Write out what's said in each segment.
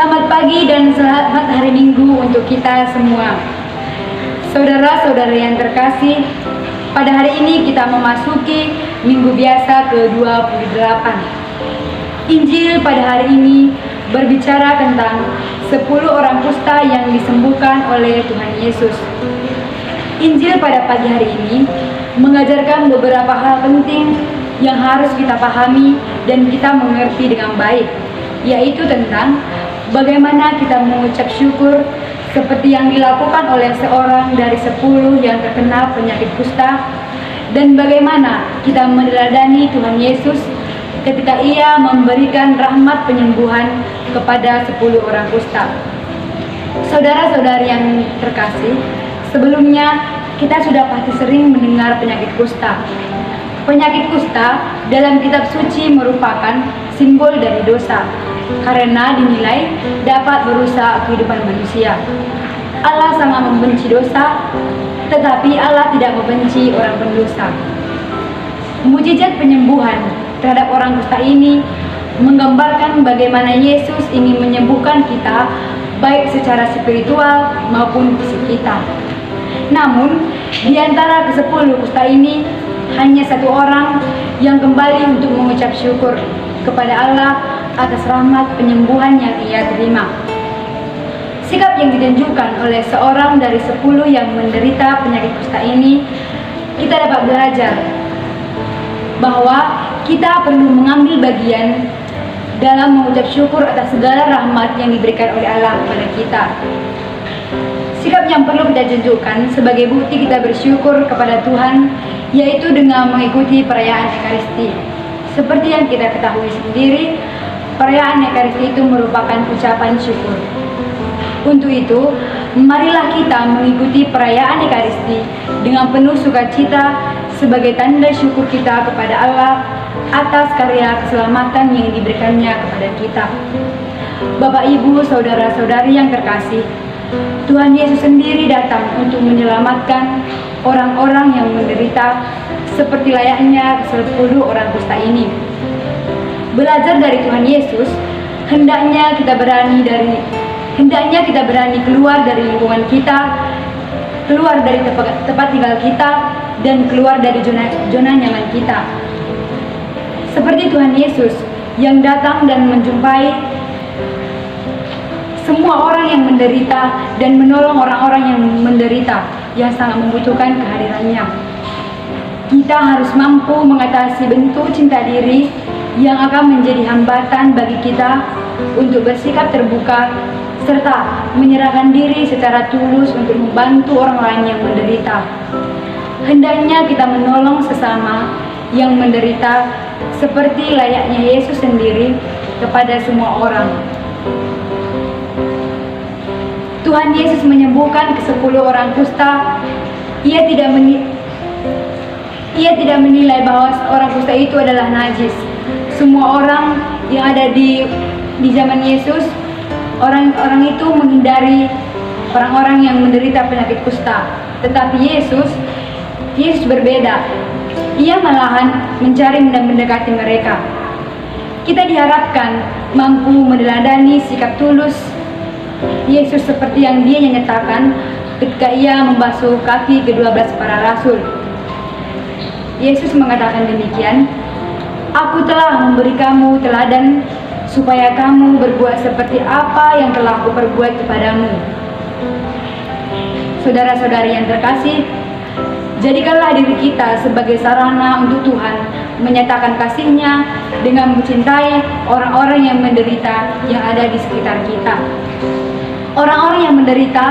Selamat pagi dan selamat hari Minggu untuk kita semua. Saudara-saudara yang terkasih, pada hari ini kita memasuki Minggu Biasa ke-28. Injil pada hari ini berbicara tentang 10 orang kusta yang disembuhkan oleh Tuhan Yesus. Injil pada pagi hari ini mengajarkan beberapa hal penting yang harus kita pahami dan kita mengerti dengan baik, yaitu tentang bagaimana kita mengucap syukur seperti yang dilakukan oleh seorang dari 10 yang terkena penyakit kusta, dan bagaimana kita meneladani Tuhan Yesus ketika Ia memberikan rahmat penyembuhan kepada 10 orang kusta. Saudara-saudari yang terkasih, sebelumnya kita sudah pasti sering mendengar penyakit kusta. Penyakit kusta dalam kitab suci merupakan simbol dari dosa, karena dinilai dapat merusak kehidupan manusia. Allah sangat membenci dosa, tetapi Allah tidak membenci orang pendosa. Mujizat penyembuhan terhadap orang kusta ini menggambarkan bagaimana Yesus ingin menyembuhkan kita, baik secara spiritual maupun fisik kita. Namun, di antara ke-10 kusta ini, hanya satu orang yang kembali untuk mengucap syukur kepada Allah atas rahmat penyembuhan yang ia terima. Sikap yang ditunjukkan oleh seorang dari 10 yang menderita penyakit kusta ini, kita dapat belajar bahwa kita perlu mengambil bagian dalam mengucap syukur atas segala rahmat yang diberikan oleh Allah kepada kita. Sikap yang perlu kita tunjukkan sebagai bukti kita bersyukur kepada Tuhan, yaitu dengan mengikuti perayaan Ekaristi. Seperti yang kita ketahui sendiri, perayaan Ekaristi itu merupakan ucapan syukur. Untuk itu, marilah kita mengikuti perayaan Ekaristi dengan penuh sukacita sebagai tanda syukur kita kepada Allah atas karya keselamatan yang diberikannya kepada kita. Bapak, Ibu, saudara-saudari yang terkasih, Tuhan Yesus sendiri datang untuk menyelamatkan orang-orang yang menderita seperti layaknya 10 orang kusta ini. Belajar dari Tuhan Yesus, hendaknya kita berani keluar dari lingkungan kita, keluar dari tempat tinggal kita, dan keluar dari zona nyaman kita. Seperti Tuhan Yesus yang datang dan menjumpai semua orang yang menderita dan menolong orang-orang yang menderita yang sangat membutuhkan kehadirannya. Kita harus mampu mengatasi bentuk cinta diri yang akan menjadi hambatan bagi kita untuk bersikap terbuka serta menyerahkan diri secara tulus untuk membantu orang lain yang menderita. Hendaknya kita menolong sesama yang menderita seperti layaknya Yesus sendiri kepada semua orang. Tuhan Yesus menyembuhkan ke-10 orang kusta. Ia tidak menilai bahwa orang kusta itu adalah najis. Semua orang yang ada di zaman Yesus, orang-orang itu menghindari orang-orang yang menderita penyakit kusta. Tetapi Yesus berbeda. Ia malahan mencari dan mendekati mereka. Kita diharapkan mampu meneladani sikap tulus Yesus seperti yang Dia nyatakan ketika Ia membasuh kaki ke-12 para rasul. Yesus mengatakan demikian, "Aku telah memberi kamu teladan supaya kamu berbuat seperti apa yang telah Kuperbuat kepadamu." Saudara-saudari yang terkasih, jadikanlah diri kita sebagai sarana untuk Tuhan menyatakan kasih-Nya dengan mencintai orang-orang yang menderita yang ada di sekitar kita. Orang-orang yang menderita,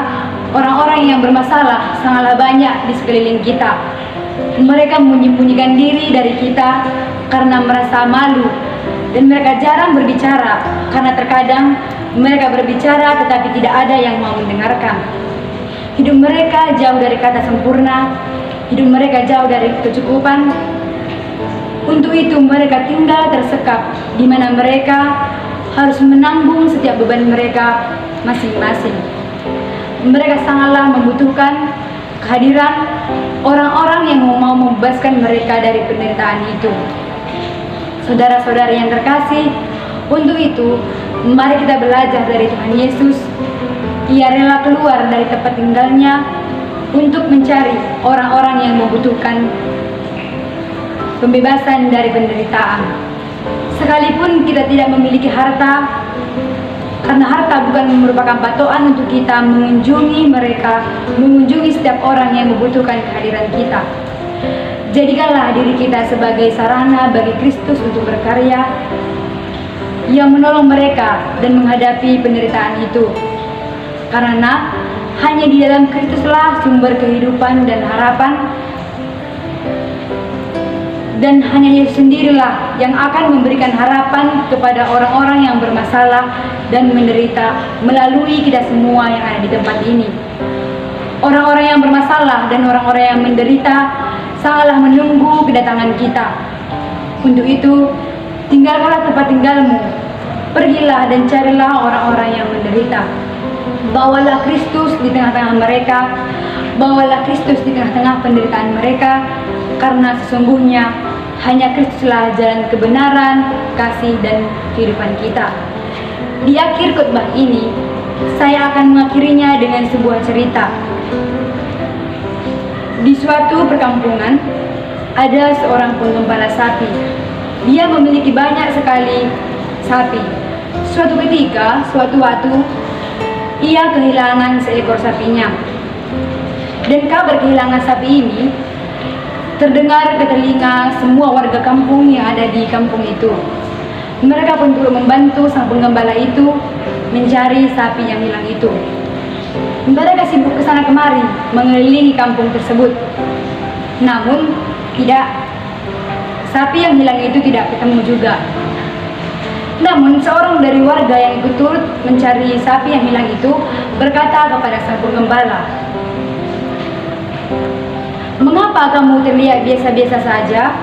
orang-orang yang bermasalah sangatlah banyak di sekeliling kita. Mereka menyembunyikan diri dari kita karena merasa malu, dan mereka jarang berbicara karena terkadang mereka berbicara tetapi tidak ada yang mau mendengarkan. Hidup mereka jauh dari kata sempurna, hidup mereka jauh dari kecukupan. Untuk itu mereka tinggal tersekap di mana mereka harus menanggung setiap beban mereka masing-masing. Mereka sangatlah membutuhkan kehadiran orang-orang yang mau membebaskan mereka dari penderitaan itu. Saudara-saudari yang terkasih, untuk itu Mari kita belajar dari Tuhan Yesus. Ia rela keluar dari tempat tinggalnya untuk mencari orang-orang yang membutuhkan pembebasan dari penderitaan. Sekalipun kita tidak memiliki harta, karena harta bukan merupakan patokan untuk kita mengunjungi mereka, mengunjungi setiap orang yang membutuhkan kehadiran kita. Jadikanlah diri kita sebagai sarana bagi Kristus untuk berkarya, yang menolong mereka dan menghadapi penderitaan itu. Karena hanya di dalam Kristuslah sumber kehidupan dan harapan, dan hanya Yesus sendirilah yang akan memberikan harapan kepada orang-orang yang bermasalah dan menderita melalui kita semua yang ada di tempat ini. Orang-orang yang bermasalah dan orang-orang yang menderita sangatlah menunggu kedatangan kita. Untuk itu, tinggalkanlah tempat tinggalmu, pergilah dan carilah orang-orang yang menderita. Bawalah Kristus di tengah-tengah mereka, bawalah Kristus di tengah-tengah penderitaan mereka, karena sesungguhnya hanya Kristuslah jalan kebenaran, kasih, dan kehidupan kita. Di akhir khotbah ini, saya akan mengakhirinya dengan sebuah cerita. Di suatu perkampungan, ada seorang penggembala sapi. Dia memiliki banyak sekali sapi. Suatu ketika, suatu waktu, ia kehilangan seekor sapinya. Dan kabar kehilangan sapi ini terdengar ke telinga semua warga kampung yang ada di kampung itu. Mereka pun turut membantu sang penggembala itu mencari sapi yang hilang itu. Mereka sibuk ke sana kemari mengelilingi kampung tersebut. Namun tidak, sapi yang hilang itu tidak ketemu juga. Namun seorang dari warga yang ikut turut mencari sapi yang hilang itu berkata kepada sang penggembala, "Mengapa kamu terlihat biasa-biasa saja?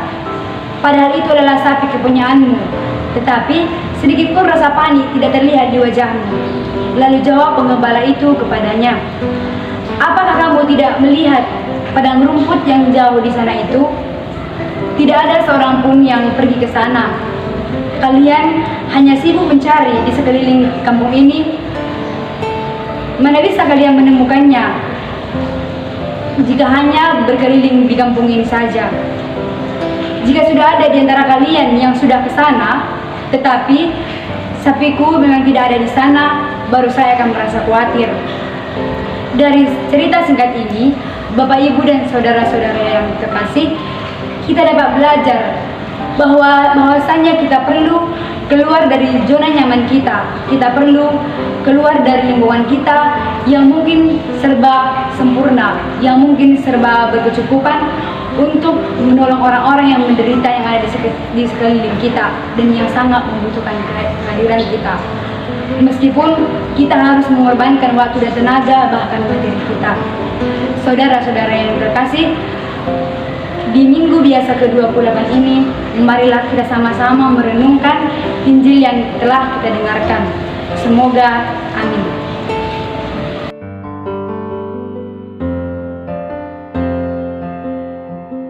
Padahal itu adalah sapi kepunyaanmu, tetapi sedikit pun rasa panik tidak terlihat di wajahmu." Lalu jawab penggembala itu kepadanya, "Apakah kamu tidak melihat padang rumput yang jauh di sana itu? Tidak ada seorang pun yang pergi ke sana. Kalian hanya sibuk mencari di sekeliling kampung ini. Mana bisa kalian menemukannya jika hanya berkeliling di kampung ini saja? Jika sudah ada di antara kalian yang sudah ke sana, tetapi sapiku memang tidak ada di sana, baru saya akan merasa khawatir." Dari cerita singkat ini, Bapak, Ibu, dan saudara-saudara yang terkasih, kita dapat belajar bahwasanya kita perlu keluar dari zona nyaman kita. Kita perlu keluar dari lingkungan kita yang mungkin serba sempurna, yang mungkin serba berkecukupan, untuk menolong orang-orang yang menderita yang ada di sekeliling kita dan yang sangat membutuhkan kehadiran kita. Meskipun kita harus mengorbankan waktu dan tenaga, bahkan materi kita. Saudara-saudara yang terkasih, di minggu biasa ke-28 ini, marilah kita sama-sama merenungkan Injil yang telah kita dengarkan. Semoga, amin.